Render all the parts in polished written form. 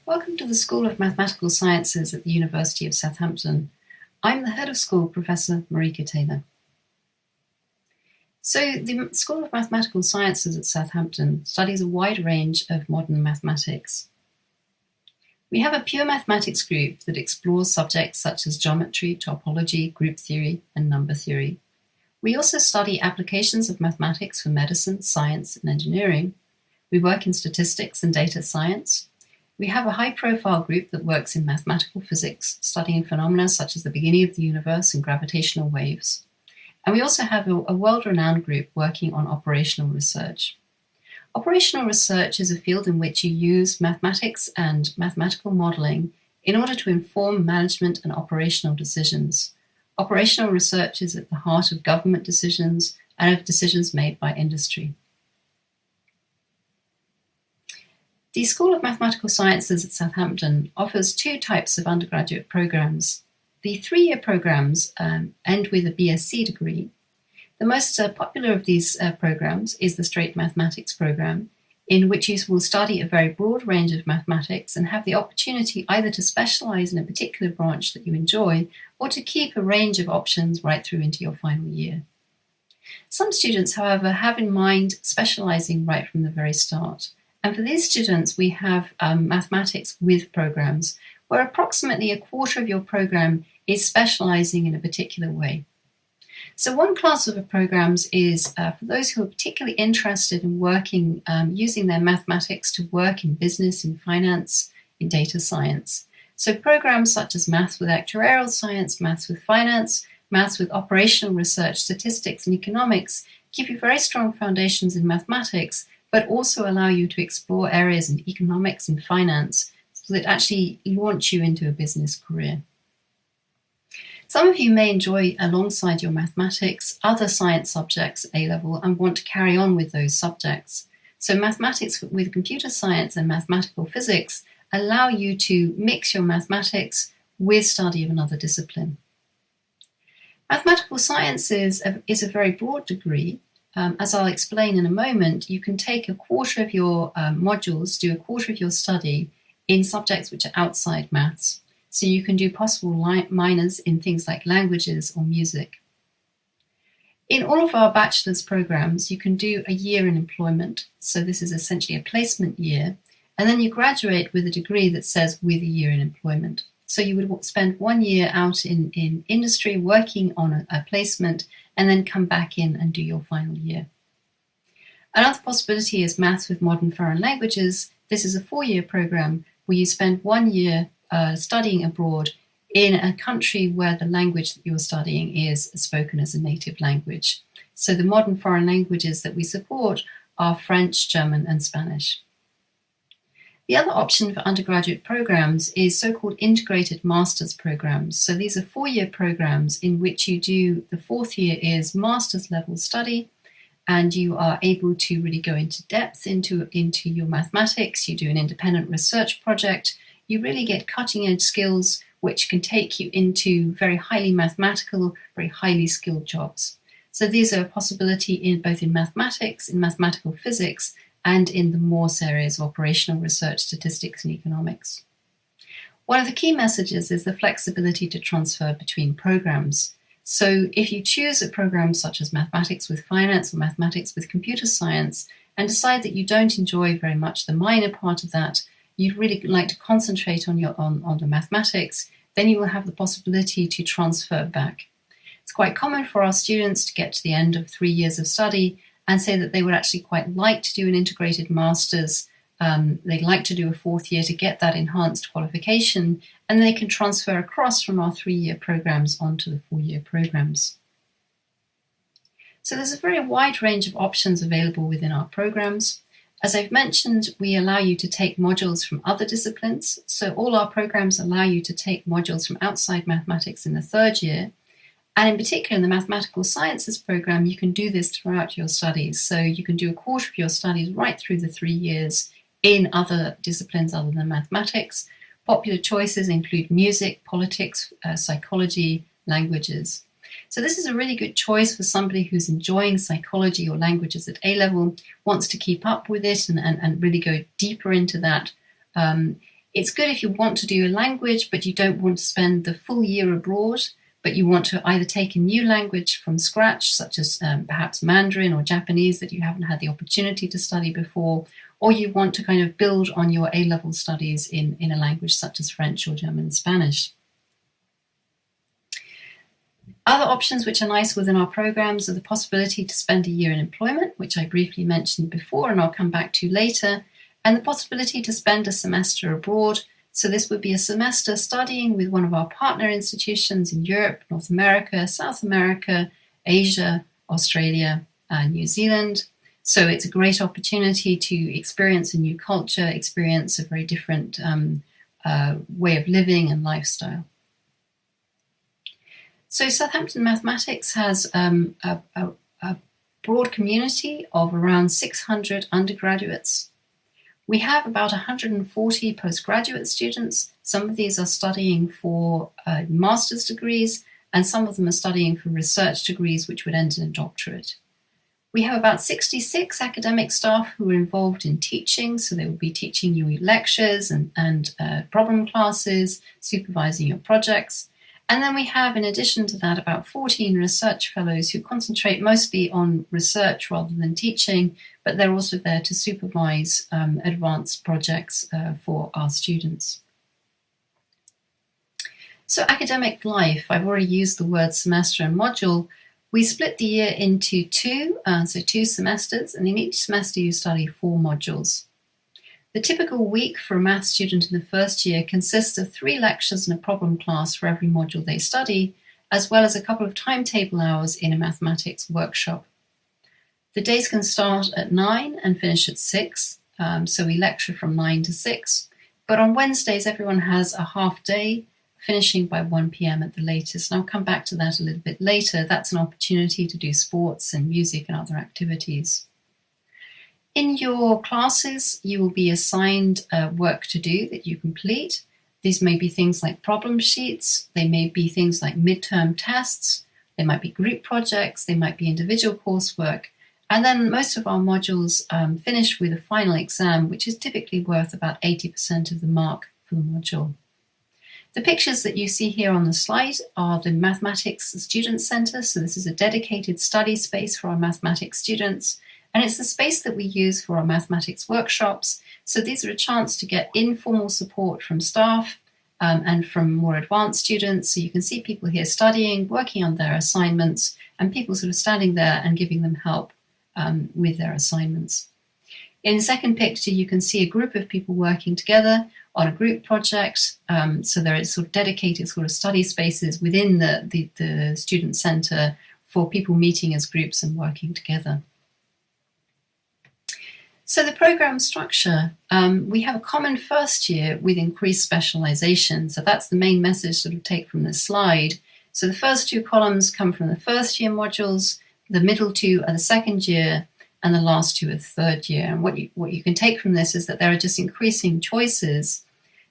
Welcome to the School of Mathematical Sciences at the University of Southampton. I'm the head of school, Professor Marika Taylor. So the School of Mathematical Sciences at Southampton studies a wide range of modern mathematics. We have a pure mathematics group that explores subjects such as geometry, topology, group theory, and number theory. We also study applications of mathematics for medicine, science, and engineering. We work in statistics and data science. We have a high-profile group that works in mathematical physics, studying phenomena such as the beginning of the universe and gravitational waves. And we also have a world-renowned group working on operational research. Operational research is a field in which you use mathematics and mathematical modeling in order to inform management and operational decisions. Operational research is at the heart of government decisions and of decisions made by industry. The School of Mathematical Sciences at Southampton offers two types of undergraduate programs. The three-year programs end with a BSc degree. The most popular of these programs is the Straight Mathematics program, in which you will study a very broad range of mathematics and have the opportunity either to specialize in a particular branch that you enjoy or to keep a range of options right through into your final year. Some students, however, have in mind specializing right from the very start. And for these students, we have mathematics with programs, where approximately a quarter of your program is specializing in a particular way. So one class of programs is for those who are particularly interested in working, using their mathematics to work in business, in finance, in data science. So programs such as maths with actuarial science, maths with finance, maths with operational research, statistics, and economics give you very strong foundations in mathematics, but also allow you to explore areas in economics and finance so that actually launch you into a business career. Some of you may enjoy, alongside your mathematics, other science subjects at A-level and want to carry on with those subjects. So mathematics with computer science and mathematical physics allow you to mix your mathematics with study of another discipline. Mathematical sciences is a very broad degree. As I'll explain in a moment, you can take a quarter of your modules, do a quarter of your study in subjects which are outside maths. So you can do possible minors in things like languages or music. In all of our bachelor's programs, you can do a year in employment. So this is essentially a placement year. And then you graduate with a degree that says with a year in employment. So you would spend 1 year out in industry working on a placement and then come back in and do your final year. Another possibility is maths with modern foreign languages. This is a 4-year program where you spend 1 year studying abroad in a country where the language that you're studying is spoken as a native language. So the modern foreign languages that we support are French, German, and Spanish. The other option for undergraduate programs is so-called integrated master's programs. So these are 4-year programs in which you do, the 4th year is master's level study, and you are able to really go into depth into your mathematics. You do an independent research project. You really get cutting-edge skills which can take you into very highly mathematical, very highly skilled jobs. So these are a possibility in both in mathematics, in mathematical physics, and in the Morse areas of operational research, statistics, and economics. One of the key messages is the flexibility to transfer between programs. So if you choose a program such as mathematics with finance or mathematics with computer science and decide that you don't enjoy very much the minor part of that, you'd really like to concentrate on the mathematics, then you will have the possibility to transfer back. It's quite common for our students to get to the end of 3 years of study and say that they would actually quite like to do an integrated master's. They'd like to do a 4th year to get that enhanced qualification, and they can transfer across from our 3-year programs onto the 4-year programs. So there's a very wide range of options available within our programs. As I've mentioned, we allow you to take modules from other disciplines. So all our programs allow you to take modules from outside mathematics in the 3rd year. And in particular, in the Mathematical Sciences program, you can do this throughout your studies. So you can do a quarter of your studies right through the 3 years in other disciplines other than mathematics. Popular choices include music, politics, psychology, languages. So this is a really good choice for somebody who's enjoying psychology or languages at A-level, wants to keep up with it and really go deeper into that. It's good if you want to do a language, but you don't want to spend the full year abroad, but you want to either take a new language from scratch, such as perhaps Mandarin or Japanese that you haven't had the opportunity to study before, or you want to kind of build on your A-level studies in a language such as French or German and Spanish. Other options which are nice within our programs are the possibility to spend a year in employment, which I briefly mentioned before and I'll come back to later, and the possibility to spend a semester abroad. So this would be a semester studying with one of our partner institutions in Europe, North America, South America, Asia, Australia, and New Zealand. So it's a great opportunity to experience a new culture, experience a very different way of living and lifestyle. So Southampton Mathematics has a broad community of around 600 undergraduates. We have about 140 postgraduate students. Some of these are studying for master's degrees, and some of them are studying for research degrees, which would end in a doctorate. We have about 66 academic staff who are involved in teaching, so they will be teaching you lectures and problem classes, supervising your projects. And then we have, in addition to that, about 14 research fellows who concentrate mostly on research rather than teaching, but they're also there to supervise advanced projects for our students. So academic life, I've already used the word semester and module. We split the year into two semesters, and in each semester you study 4 modules. The typical week for a maths student in the first year consists of 3 lectures and a problem class for every module they study, as well as a couple of timetable hours in a mathematics workshop. The days can start at 9 and finish at 6, so we lecture from 9 to 6. But on Wednesdays, everyone has a half day, finishing by 1 p.m. at the latest. And I'll come back to that a little bit later. That's an opportunity to do sports and music and other activities. In your classes, you will be assigned work to do that you complete. These may be things like problem sheets. They may be things like midterm tests. They might be group projects. They might be individual coursework. And then most of our modules finish with a final exam, which is typically worth about 80% of the mark for the module. The pictures that you see here on the slide are the Mathematics Student Centre. So this is a dedicated study space for our mathematics students. And it's the space that we use for our mathematics workshops. So these are a chance to get informal support from staff and from more advanced students. So you can see people here studying, working on their assignments, and people sort of standing there and giving them help with their assignments. In the second picture, you can see a group of people working together on a group project. So there is sort of dedicated sort of study spaces within the student centre for people meeting as groups and working together. So the program structure, we have a common first year with increased specialisation. So that's the main message that we'll take from this slide. So the first 2 columns come from the first year modules, the middle 2 are the second year, and the last 2 are the third year. And what you can take from this is that there are just increasing choices.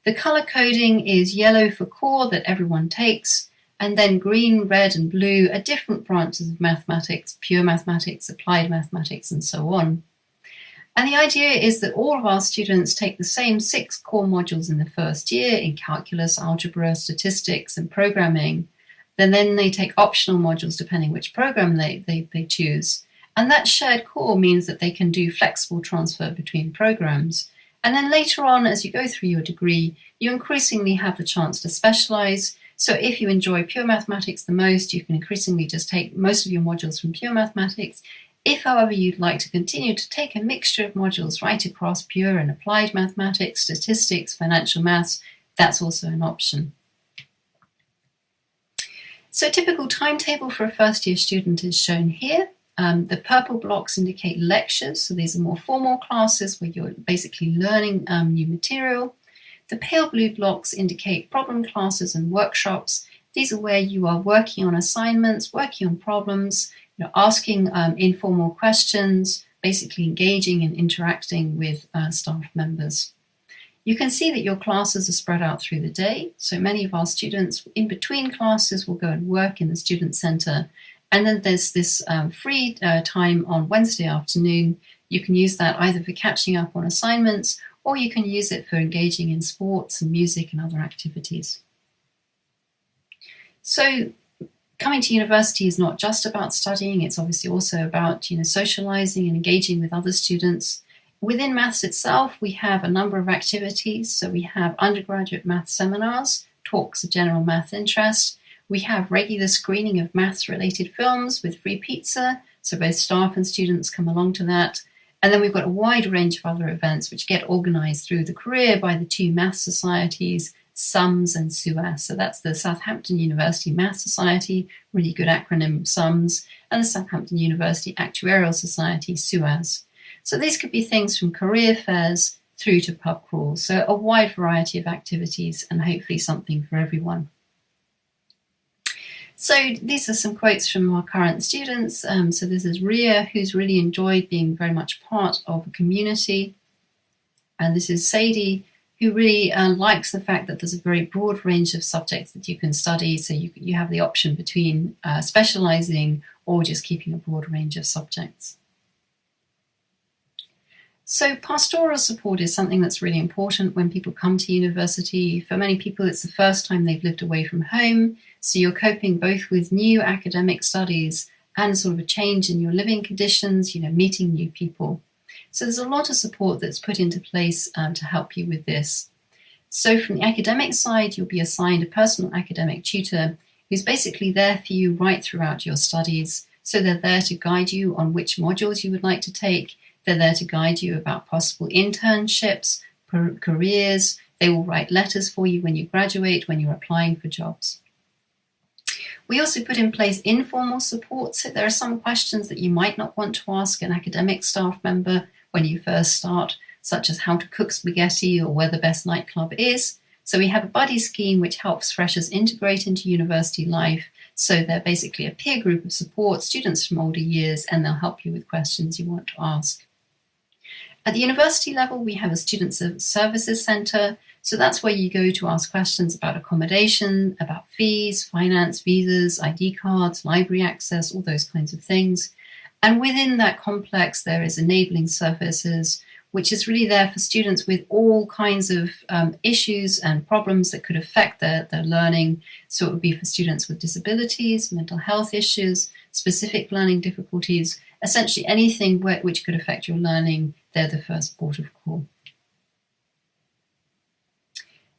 The colour coding is yellow for core that everyone takes, and then green, red, and blue are different branches of mathematics, pure mathematics, applied mathematics, and so on. And the idea is that all of our students take the same 6 core modules in the first year in calculus, algebra, statistics, and programming. Then they take optional modules depending which program they choose. And that shared core means that they can do flexible transfer between programs. And then later on, as you go through your degree, you increasingly have the chance to specialise. So if you enjoy pure mathematics the most, you can increasingly just take most of your modules from pure mathematics. If, however, you'd like to continue to take a mixture of modules right across pure and applied mathematics, statistics, financial maths, that's also an option. So a typical timetable for a first-year student is shown here. The purple blocks indicate lectures, so these are more formal classes where you're basically learning new material. The pale blue blocks indicate problem classes and workshops. These are where you are working on assignments, working on problems, asking informal questions, basically engaging and interacting with staff members. You can see that your classes are spread out through the day. So many of our students in between classes will go and work in the student centre. And then there's this free time on Wednesday afternoon. You can use that either for catching up on assignments or you can use it for engaging in sports and music and other activities. So coming to university is not just about studying, it's obviously also about socializing and engaging with other students. Within maths itself, we have a number of activities. So we have undergraduate maths seminars, talks of general math interest. We have regular screening of maths-related films with free pizza, so both staff and students come along to that. And then we've got a wide range of other events which get organised through the career by the two math societies, SUMS and SUAS. So that's the Southampton University Math Society, really good acronym, SUMS, and the Southampton University Actuarial Society, SUAS. So these could be things from career fairs through to pub crawls. So a wide variety of activities and hopefully something for everyone. So these are some quotes from our current students. So this is Ria, who's really enjoyed being very much part of a community. And this is Sadie, who really likes the fact that there's a very broad range of subjects that you can study. So you have the option between specialising or just keeping a broad range of subjects. So pastoral support is something that's really important when people come to university. For many people, it's the first time they've lived away from home. So you're coping both with new academic studies and sort of a change in your living conditions, meeting new people. So there's a lot of support that's put into place to help you with this. So from the academic side, you'll be assigned a personal academic tutor who's basically there for you right throughout your studies. So they're there to guide you on which modules you would like to take. They're there to guide you about possible internships, careers. They will write letters for you when you graduate, when you're applying for jobs. We also put in place informal support. So there are some questions that you might not want to ask an academic staff member when you first start, such as how to cook spaghetti or where the best nightclub is. So we have a buddy scheme which helps freshers integrate into university life. So they're basically a peer group of support, students from older years, and they'll help you with questions you want to ask. At the university level, we have a Student Services Centre. So that's where you go to ask questions about accommodation, about fees, finance, visas, ID cards, library access, all those kinds of things. And within that complex, there is enabling services, which is really there for students with all kinds of issues and problems that could affect their learning. So it would be for students with disabilities, mental health issues, specific learning difficulties, essentially anything which could affect your learning. They're the first port of call.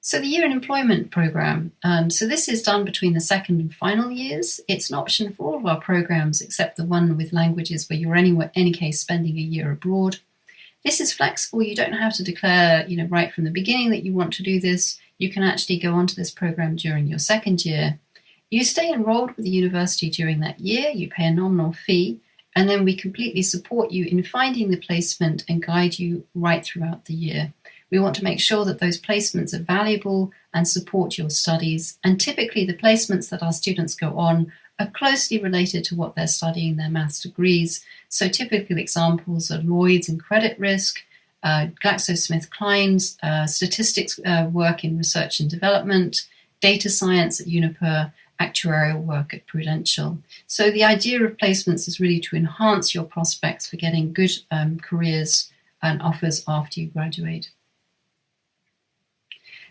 So the Year in Employment programme. So this is done between the second and final years. It's an option for all of our programmes except the one with languages where you're in any case spending a year abroad. This is flexible. You don't have to declare, right from the beginning that you want to do this. You can actually go onto this programme during your second year. You stay enrolled with the university during that year. You pay a nominal fee, and then we completely support you in finding the placement and guide you right throughout the year. We want to make sure that those placements are valuable and support your studies. And typically the placements that our students go on are closely related to what they're studying in their maths degrees. So typical examples are Lloyd's in credit risk, GlaxoSmithKline's statistics work in research and development, data science at Uniper, actuarial work at Prudential. So the idea of placements is really to enhance your prospects for getting good careers and offers after you graduate.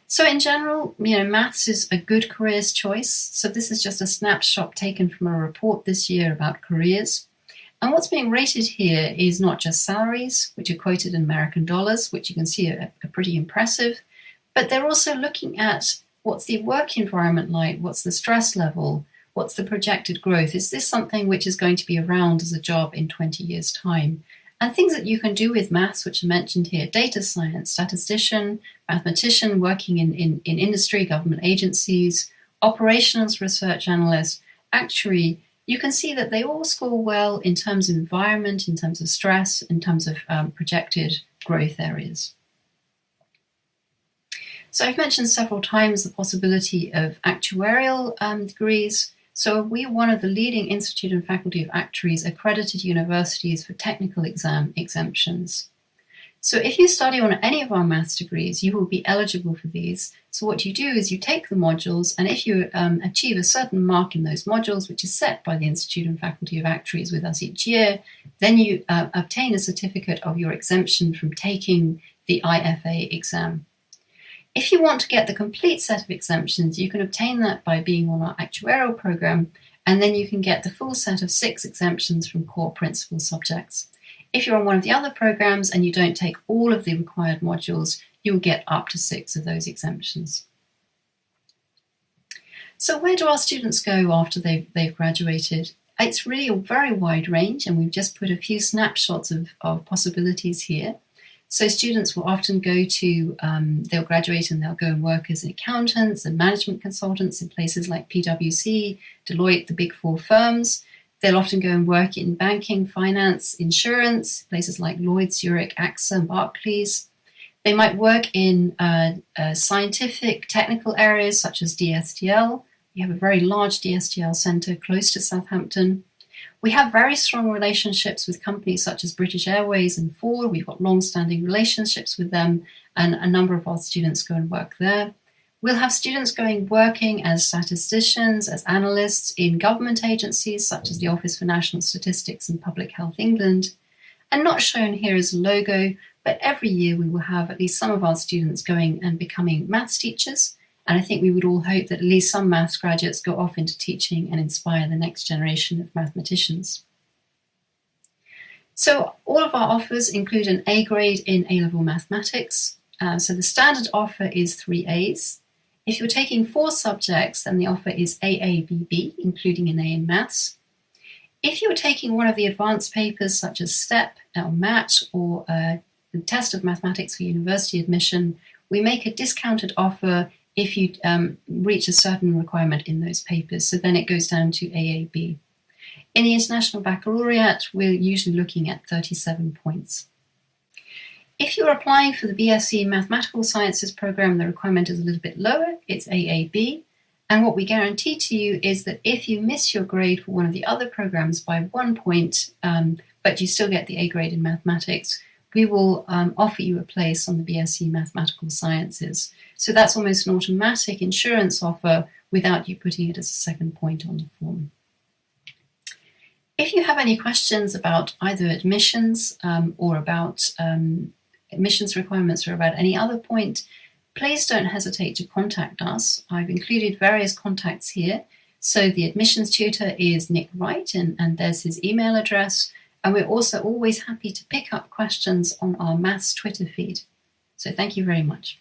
So in general, maths is a good careers choice. So this is just a snapshot taken from a report this year about careers. And what's being rated here is not just salaries, which are quoted in American dollars, which you can see are pretty impressive, but they're also looking at what's the work environment like, what's the stress level, what's the projected growth. Is this something which is going to be around as a job in 20 years' time? And things that you can do with maths, which are mentioned here: data science, statistician, mathematician working in industry, government agencies, operations research analyst, actuary. You can see that they all score well in terms of environment, in terms of stress, in terms of projected growth areas. So I've mentioned several times the possibility of actuarial degrees. So we're one of the leading Institute and Faculty of Actuaries accredited universities for technical exam exemptions. So if you study on any of our maths degrees, you will be eligible for these. So what you do is you take the modules, and if you achieve a certain mark in those modules, which is set by the Institute and Faculty of Actuaries with us each year, then you obtain a certificate of your exemption from taking the IFA exam. If you want to get the complete set of exemptions, you can obtain that by being on our actuarial program, and then you can get the full set of 6 exemptions from core principal subjects. If you're on one of the other programs and you don't take all of the required modules, you'll get up to 6 of those exemptions. So where do our students go after they've graduated? It's really a very wide range, and we've just put a few snapshots of possibilities here. So students will often go to, they'll graduate and they'll go and work as accountants and management consultants in places like PwC, Deloitte, the big 4 firms. They'll often go and work in banking, finance, insurance, places like Lloyd's, Zurich, AXA, and Barclays. They might work in scientific, technical areas such as DSTL. We have a very large DSTL centre close to Southampton. We have very strong relationships with companies such as British Airways and Ford. We've got long-standing relationships with them, and a number of our students go and work there. We'll have students working as statisticians, as analysts in government agencies such as the Office for National Statistics and Public Health England. And not shown here as a logo, but every year we will have at least some of our students going and becoming maths teachers. And I think we would all hope that at least some maths graduates go off into teaching and inspire the next generation of mathematicians. So all of our offers include an A grade in A-level mathematics. So the standard offer is 3 A's. If you're taking 4 subjects, then the offer is AABB, including an A in maths. If you're taking one of the advanced papers such as STEP or MAT or the test of mathematics for university admission, we make a discounted offer if you reach a certain requirement in those papers. So then it goes down to AAB. In the International Baccalaureate, we're usually looking at 37 points. If you're applying for the BSc Mathematical Sciences program, the requirement is a little bit lower. It's AAB. And what we guarantee to you is that if you miss your grade for one of the other programs by 1 point, but you still get the A grade in mathematics, we will offer you a place on the BSc Mathematical Sciences. So that's almost an automatic insurance offer without you putting it as a second point on the form. If you have any questions about either admissions or about admissions requirements or about any other point, please don't hesitate to contact us. I've included various contacts here. So the admissions tutor is Nick Wright, and there's his email address. And we're also always happy to pick up questions on our maths Twitter feed. So thank you very much.